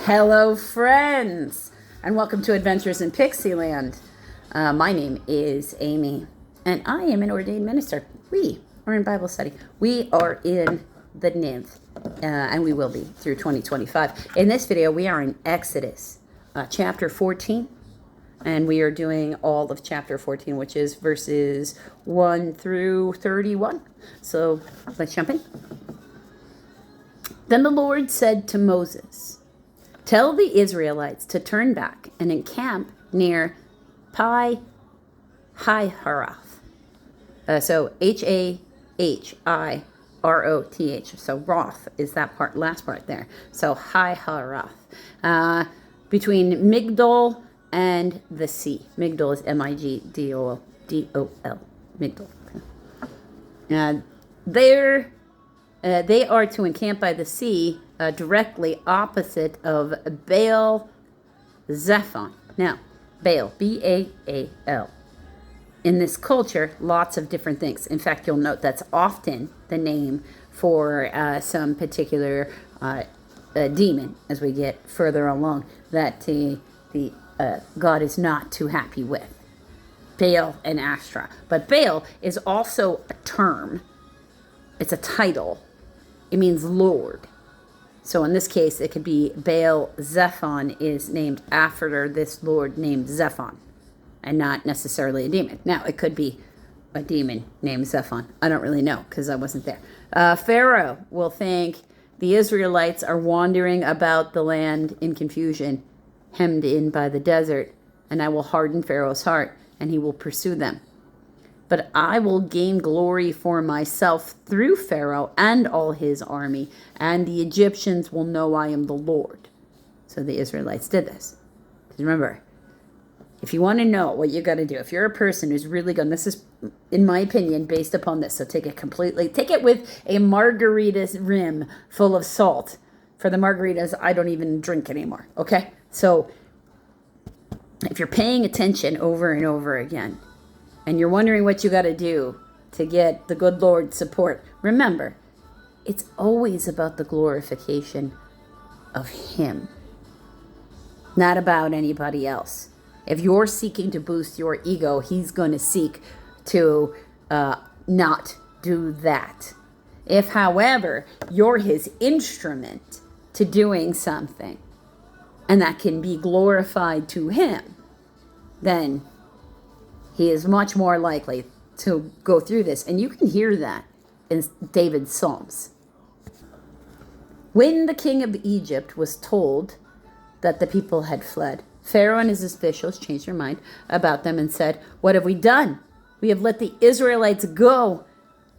Hello, friends, and welcome to Adventures in Pixieland. My name is Amy, and I am an ordained minister. We are in Bible study. We are in the NIV, and we will be through 2025. In this video, we are in Exodus, chapter 14, and we are doing all of chapter 14, which is verses 1 through 31. So let's jump in. Then the Lord said to Moses, "Tell the Israelites to turn back and encamp near Pi Hahiroth." So Hahiroth. So Roth is that part, last part there. So Hahiroth. Between Migdol and the sea. Migdol is Migdol. Migdol. They are to encamp by the sea, directly opposite of Baal Zephon. Now, Baal, B-A-A-L. In this culture, lots of different things. In fact, you'll note that's often the name for some particular demon as we get further along that the God is not too happy with. Baal and Ashtra. But Baal is also a term. It's a title. It means Lord. So in this case, it could be Baal Zephon is named after this Lord named Zephon, and not necessarily a demon. Now, it could be a demon named Zephon. I don't really know because I wasn't there. Pharaoh will think the Israelites are wandering about the land in confusion, hemmed in by the desert, and I will harden Pharaoh's heart, and he will pursue them. But I will gain glory for myself through Pharaoh and all his army, and the Egyptians will know I am the Lord. So the Israelites did this. Because remember, if you want to know what you got to do, if you're a person who's really good, and this is, in my opinion, based upon this, so take it with a margarita rim full of salt. For the margaritas, I don't even drink anymore, okay? So if you're paying attention over and over again, and you're wondering what you got to do to get the good Lord's support, remember, it's always about the glorification of Him, not about anybody else. If you're seeking to boost your ego, He's going to seek to not do that. If, however, you're His instrument to doing something, and that can be glorified to Him, then He is much more likely to go through this. And you can hear that in David's Psalms. When the king of Egypt was told that the people had fled, Pharaoh and his officials changed their mind about them and said, "What have we done? We have let the Israelites go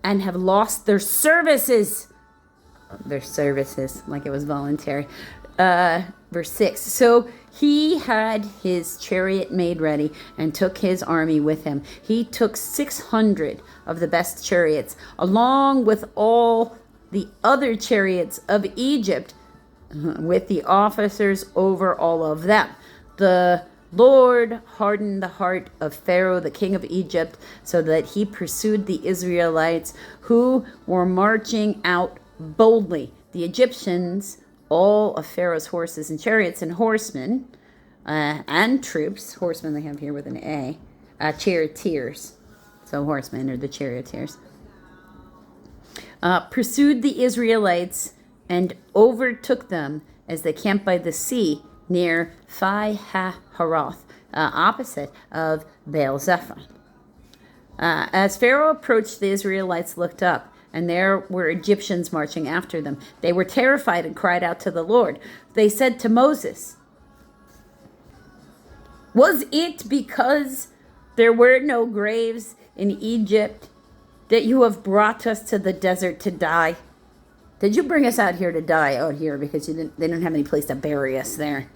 and have lost their services." Their services, like it was voluntary. Verse 6. So he had his chariot made ready and took his army with him. He took 600 of the best chariots, along with all the other chariots of Egypt, with the officers over all of them. The Lord hardened the heart of Pharaoh, the king of Egypt, so that he pursued the Israelites who were marching out boldly. The Egyptians, all of Pharaoh's horses and chariots and horsemen and troops, horsemen they have here with an A, charioteers, so horsemen are the charioteers, pursued the Israelites and overtook them as they camped by the sea near Pi Hahiroth, opposite of Baal Zephon. As Pharaoh approached, the Israelites looked up, and there were Egyptians marching after them. They were terrified and cried out to the Lord. They said to Moses, "Was it because there were no graves in Egypt that you have brought us to the desert to die? Did you bring us out here to die out here because they didn't have any place to bury us there?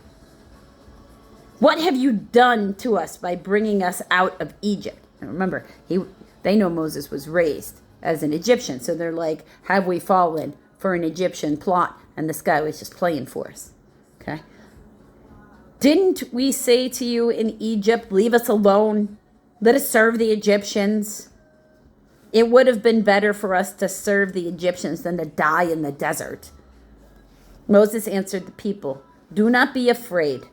What have you done to us by bringing us out of Egypt?" And remember, they know Moses was raised as an Egyptian. So they're like, have we fallen for an Egyptian plot? And this guy was just playing for us. Okay. "Didn't we say to you in Egypt, leave us alone? Let us serve the Egyptians. It would have been better for us to serve the Egyptians than to die in the desert." Moses answered the people, Do not be afraid.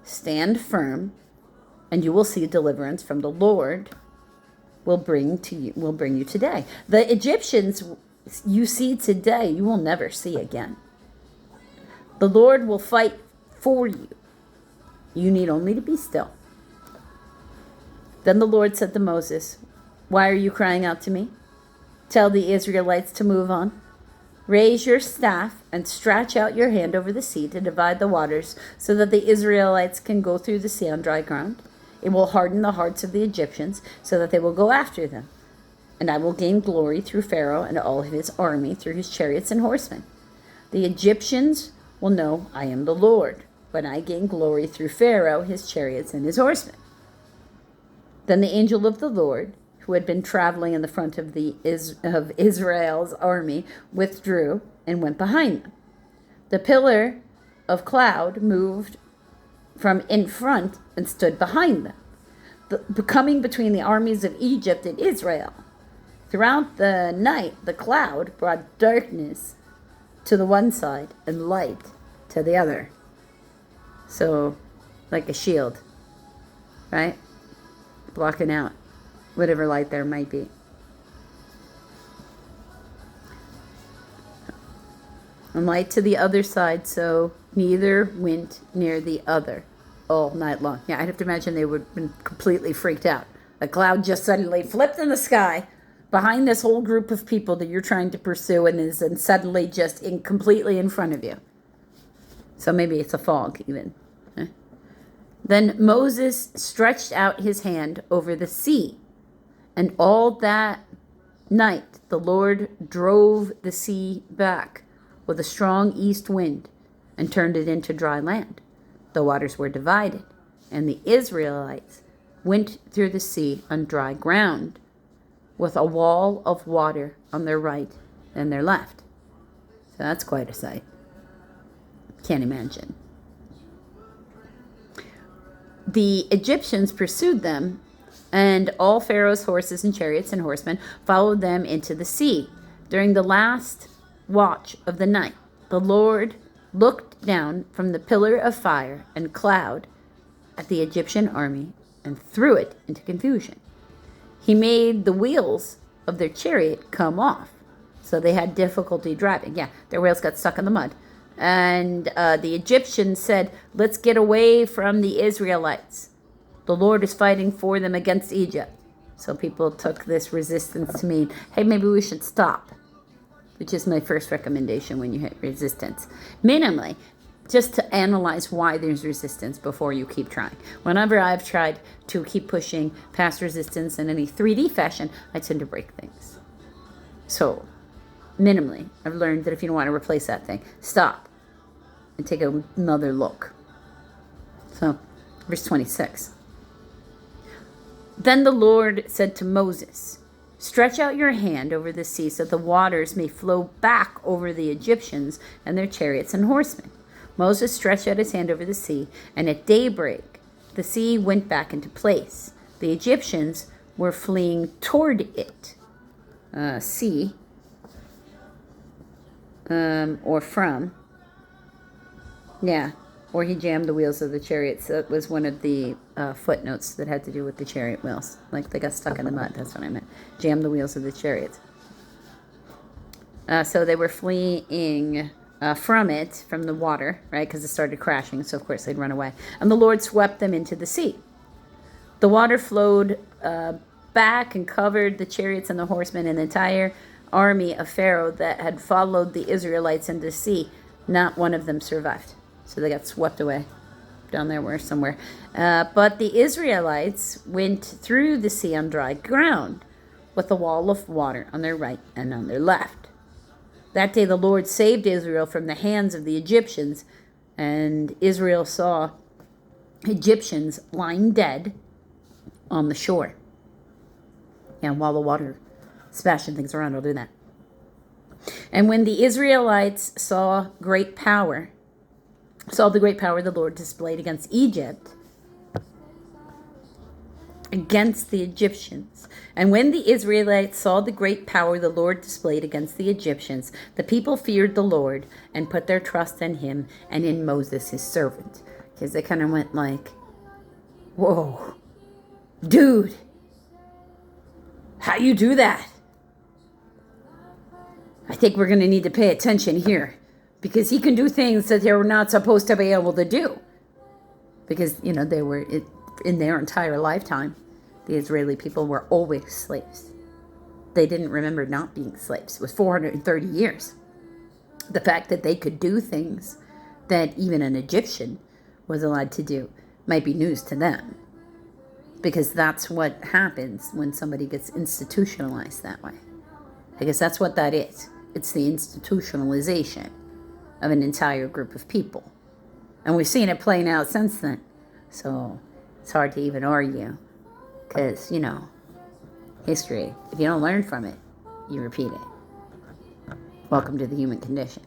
Stand firm, and you will see deliverance from the Lord will bring you today. The Egyptians you see today, you will never see again. The Lord will fight for you. You need only to be still. Then the Lord said to Moses, why are you crying out to me? Tell the Israelites to move on. Raise your staff and stretch out your hand over the sea to divide the waters so that the Israelites can go through the sea on dry ground. It will harden the hearts of the Egyptians so that they will go after them. And I will gain glory through Pharaoh and all of his army, through his chariots and horsemen. The Egyptians will know I am the Lord, when I gain glory through Pharaoh, his chariots, and his horsemen. Then the angel of the Lord, who had been traveling in the front of Israel's army, withdrew and went behind them. The pillar of cloud moved from in front and stood behind them, coming between the armies of Egypt and Israel. Throughout the night, the cloud brought darkness to the one side and light to the other. So, like a shield, right? Blocking out whatever light there might be. And light to the other side, so neither went near the other all night long. Yeah, I'd have to imagine they would have been completely freaked out. A cloud just suddenly flipped in the sky behind this whole group of people that you're trying to pursue and suddenly just completely in front of you. So maybe it's a fog even. Then Moses stretched out his hand over the sea, and all that night the Lord drove the sea back with a strong east wind and turned it into dry land. The waters were divided, and the Israelites went through the sea on dry ground with a wall of water on their right and their left. So that's quite a sight. Can't imagine. The Egyptians pursued them, and all Pharaoh's horses and chariots and horsemen followed them into the sea. During the last watch of the night, the Lord looked down from the pillar of fire and cloud at the Egyptian army and threw it into confusion. He made the wheels of their chariot come off, so they had difficulty driving. Yeah, their wheels got stuck in the mud. And the Egyptians said, let's get away from the Israelites. The Lord is fighting for them against Egypt. So people took this resistance to mean, hey, maybe we should stop, which is my first recommendation when you hit resistance. Minimally, just to analyze why there's resistance before you keep trying. Whenever I've tried to keep pushing past resistance in any 3D fashion, I tend to break things. So, minimally, I've learned that if you don't want to replace that thing, stop and take another look. So, verse 26. Then the Lord said to Moses, stretch out your hand over the sea so the waters may flow back over the Egyptians and their chariots and horsemen. Moses stretched out his hand over the sea, and at daybreak the sea went back into place. The Egyptians were fleeing toward it. Sea, or from. Yeah, or he jammed the wheels of the chariots. That was one of the footnotes that had to do with the chariot wheels. Like they got stuck in the mud, that's what I meant. Jammed the wheels of the chariots. So they were fleeing from it, from the water, right? Because it started crashing, so of course they'd run away. And the Lord swept them into the sea. The water flowed back and covered the chariots and the horsemen and the entire army of Pharaoh that had followed the Israelites into the sea. Not one of them survived. So they got swept away down there somewhere. But the Israelites went through the sea on dry ground with a wall of water on their right and on their left. That day the Lord saved Israel from the hands of the Egyptians, and Israel saw Egyptians lying dead on the shore. And while the water splashing things around, I'll do that. And when the Israelites saw the great power the Lord displayed against Egypt, against the Egyptians. And when the Israelites saw the great power the Lord displayed against the Egyptians, the people feared the Lord and put their trust in him and in Moses his servant. Because they kind of went like, whoa, dude, how you do that? I think we're going to need to pay attention here, because he can do things that they're not supposed to be able to do. Because, they were, in their entire lifetime, the Israeli people were always slaves. They didn't remember not being slaves. It was 430 years. The fact that they could do things that even an Egyptian was allowed to do might be news to them. Because that's what happens when somebody gets institutionalized that way. I guess that's what that is. It's the institutionalization of an entire group of people. And we've seen it playing out since then. So it's hard to even argue. Because, history, if you don't learn from it, you repeat it. Welcome to the human condition.